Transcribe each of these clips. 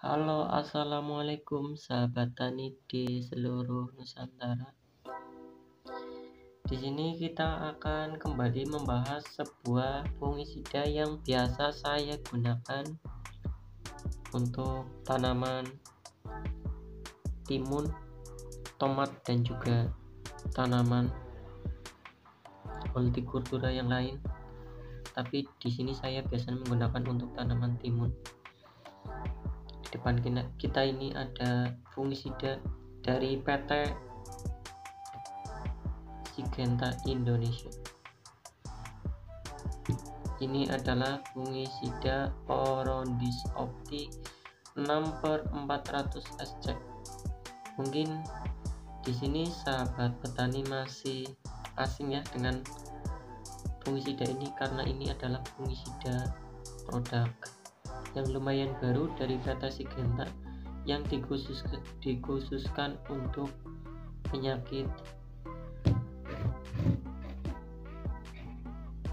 Halo, assalamualaikum sahabat tani di seluruh Nusantara. Di sini kita akan kembali membahas sebuah fungisida yang biasa saya gunakan untuk tanaman timun, tomat, dan juga tanaman hortikultura yang lain. Tapi di sini saya biasanya menggunakan untuk tanaman timun. Di depan kita ini ada fungisida dari PT Syngenta Indonesia. Ini adalah fungisida Orondis Opti 6/400 SC. Mungkin di sini sahabat petani masih asing ya dengan fungisida ini, karena ini adalah fungisida produk yang lumayan baru dari PT Syngenta yang dikhususkan untuk penyakit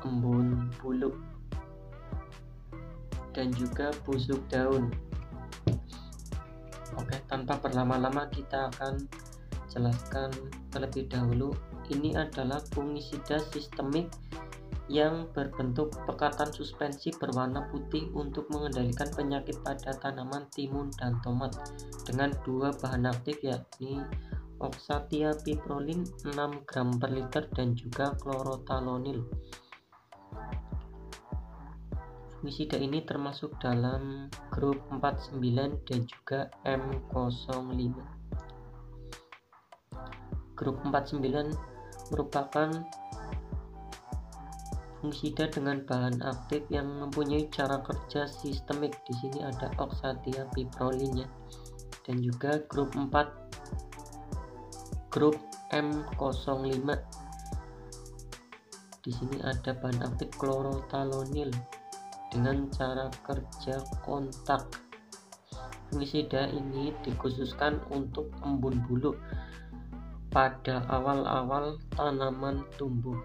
embun bulu dan juga busuk daun. Oke, tanpa berlama-lama kita akan jelaskan terlebih dahulu. Ini adalah fungisida sistemik yang berbentuk pekatan suspensi berwarna putih untuk mengendalikan penyakit pada tanaman timun dan tomat dengan dua bahan aktif, yakni oxatiapiprolin 6 gram per liter dan juga chlorothalonil. Fungisida ini termasuk dalam grup 49 dan juga M05. Grup 49 merupakan fungisida dengan bahan aktif yang mempunyai cara kerja sistemik. Di sini ada oxatiapiprolin ya. Dan juga grup 4, grup M05. Di sini ada bahan aktif chlorothalonil dengan cara kerja kontak. Fungisida ini dikhususkan untuk embun bulu pada awal-awal tanaman tumbuh.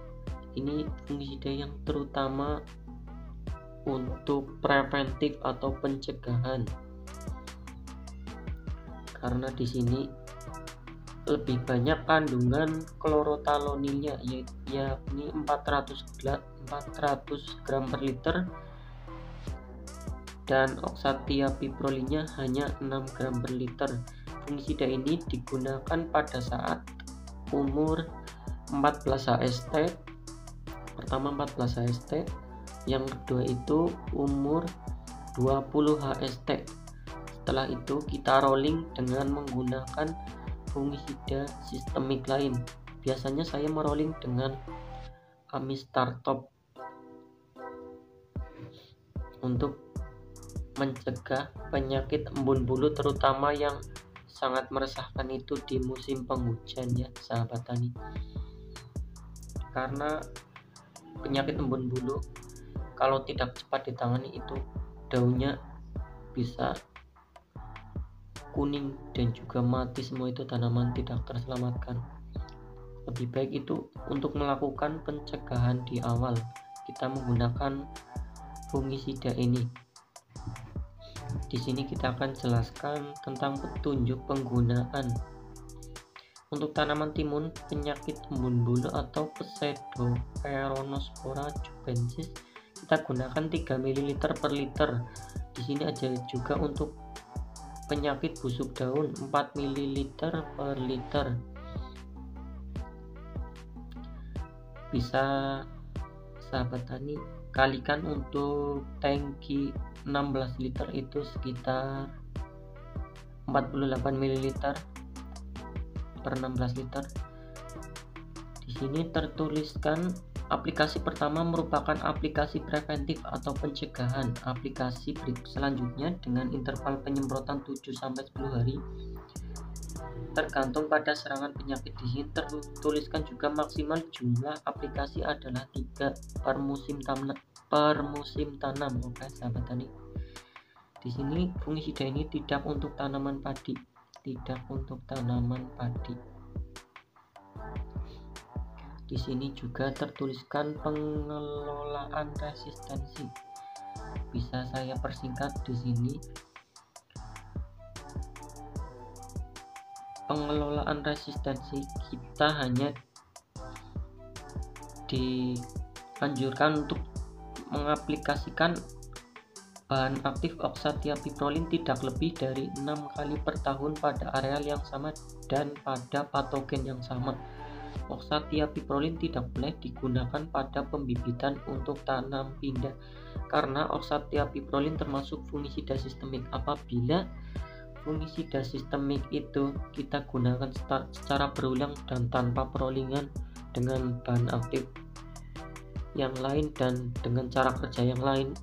Ini fungisida yang terutama untuk preventif atau pencegahan, karena di sini lebih banyak kandungan chlorothalonilnya, yakni 400 gram per liter, dan oxatiapiprolinnya hanya 6 gram per liter. Fungisida ini digunakan pada saat umur 14 HST. Pertama 14 HST, yang kedua itu umur 20 HST. Setelah itu kita rolling dengan menggunakan fungisida sistemik lain. Biasanya saya merolling dengan Amistar Top untuk mencegah penyakit embun bulu, terutama yang sangat meresahkan itu di musim penghujan ya sahabat tani. Karena penyakit embun bulu kalau tidak cepat ditangani itu daunnya bisa kuning dan juga mati semua, itu tanaman tidak terselamatkan. Lebih baik itu untuk melakukan pencegahan di awal kita menggunakan fungisida ini. Di sini kita akan jelaskan tentang petunjuk penggunaan. Untuk tanaman timun, penyakit embun bulu atau Pseudoperonospora cubensis kita gunakan 3 ml per liter. Di sini ada juga untuk penyakit busuk daun 4 ml per liter. Bisa sahabat tani kalikan untuk tangki 16 liter itu sekitar 48 ml per 16 liter. Di sini tertuliskan aplikasi pertama merupakan aplikasi preventif atau pencegahan. Aplikasi selanjutnya dengan interval penyemprotan 7-10 hari tergantung pada serangan penyakit. Di sini tertuliskan juga maksimal jumlah aplikasi adalah 3 per musim tanam. Oke sahabat tani. Di sini fungisida ini tidak untuk tanaman padi. Di sini juga tertuliskan pengelolaan resistensi. Bisa saya persingkat di sini. pengelolaan resistensi, kita hanya dianjurkan untuk mengaplikasikan bahan aktif oksatiapiprolin tidak lebih dari 6 kali per tahun pada areal yang sama dan pada patogen yang sama. Oksatiapiprolin tidak boleh digunakan pada pembibitan untuk tanam pindah karena oksatiapiprolin termasuk fungisida sistemik. Apabila fungisida sistemik itu kita gunakan secara berulang dan tanpa perolingan dengan bahan aktif yang lain dan dengan cara kerja yang lain,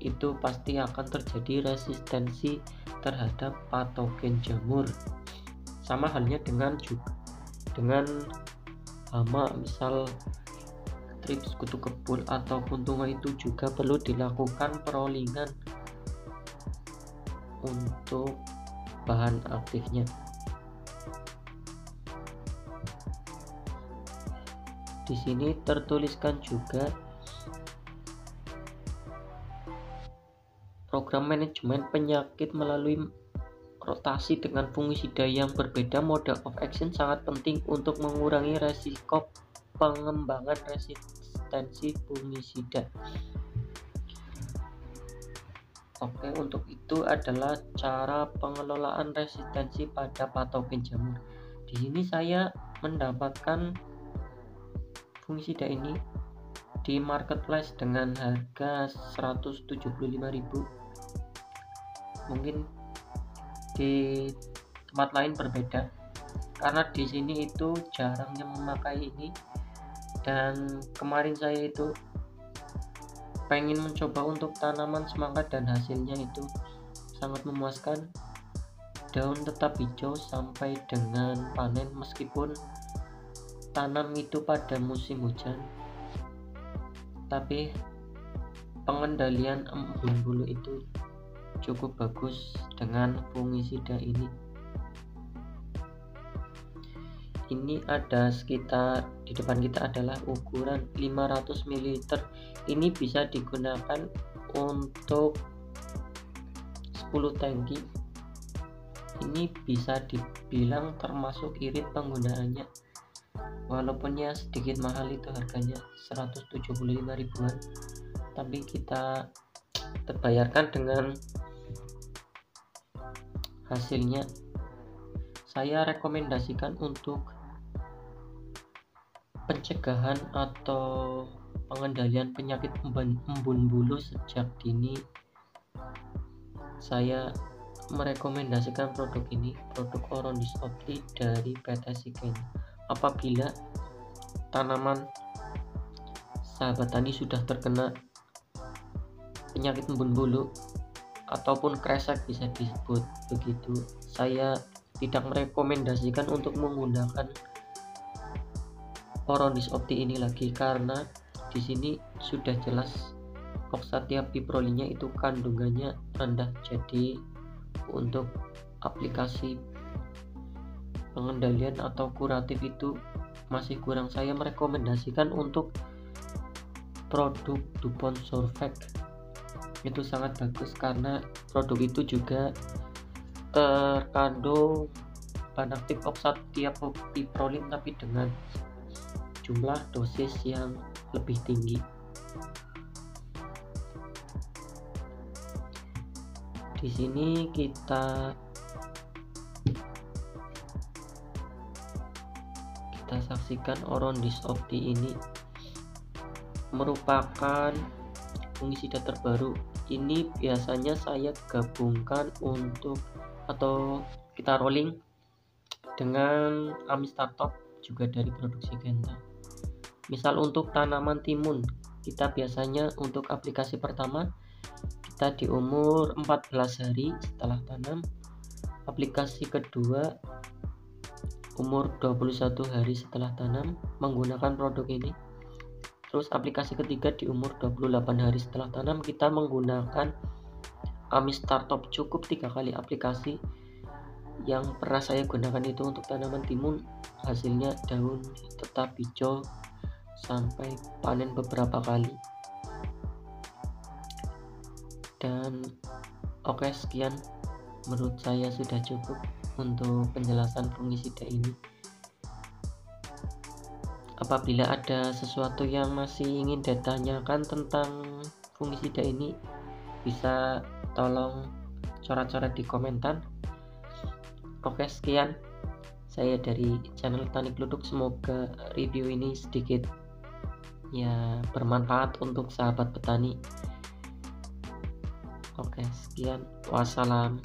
itu pasti akan terjadi resistensi terhadap patogen jamur. Sama halnya dengan hama, misal trips, kutu kebul atau kuntungan, itu juga perlu dilakukan perolingan untuk bahan aktifnya. Di sini tertuliskan juga program manajemen penyakit melalui rotasi dengan fungisida yang berbeda. Mode of action sangat penting untuk mengurangi resiko pengembangan resistensi fungisida. Oke, untuk itu adalah cara pengelolaan resistensi pada patogen jamur. Di sini saya mendapatkan fungisida ini di marketplace dengan harga 175.000. Mungkin di tempat lain berbeda karena di sini itu jarang yang memakai ini, dan kemarin saya itu pengen mencoba untuk tanaman semangka dan hasilnya itu sangat memuaskan. Daun tetap hijau sampai dengan panen meskipun tanam itu pada musim hujan, tapi pengendalian embun bulu itu cukup bagus dengan fungisida ini. Ini ada sekitar, di depan kita adalah ukuran 500 ml. Ini bisa digunakan untuk 10 tangki. Ini bisa dibilang termasuk irit penggunaannya, walaupun ya sedikit mahal, itu harganya 175 ribuan, tapi kita terbayarkan dengan hasilnya. Saya rekomendasikan untuk pencegahan atau pengendalian penyakit embun bulu sejak dini. Saya merekomendasikan produk ini, produk Orondis Opti dari PT Sigen. Apabila tanaman sahabat tani sudah terkena penyakit embun bulu ataupun kresek bisa disebut begitu, saya tidak merekomendasikan untuk menggunakan Orondis Opti ini lagi, karena di sini sudah jelas oksatiapiprolinnya itu kandungannya rendah. Jadi untuk aplikasi pengendalian atau kuratif itu masih kurang. Saya merekomendasikan untuk produk DuPont Surfac, itu sangat bagus karena produk itu juga terkandung bahan aktif oksatiapiprolin tapi dengan jumlah dosis yang lebih tinggi. Di sini kita saksikan Orondis Opti ini merupakan fungisida terbaru. Ini biasanya saya gabungkan untuk atau kita rolling dengan Amistartop juga dari produksi Genta. Misal untuk tanaman timun, kita biasanya untuk aplikasi pertama kita di umur 14 hari setelah tanam, aplikasi kedua umur 21 hari setelah tanam menggunakan produk ini, terus aplikasi ketiga di umur 28 hari setelah tanam kita menggunakan Amistartop. Cukup 3 kali aplikasi. Yang pernah saya gunakan itu untuk tanaman timun, hasilnya daun tetap hijau sampai panen beberapa kali. Dan oke, sekian, menurut saya sudah cukup. untuk penjelasan fungisida ini. Apabila ada sesuatu yang masih ingin ditanyakan tentang fungisida ini, bisa tolong coret-coret di komentar. Oke, sekian saya dari channel Tani Gluduk. Semoga review ini sedikit ya bermanfaat untuk sahabat petani. Oke, sekian, wassalam.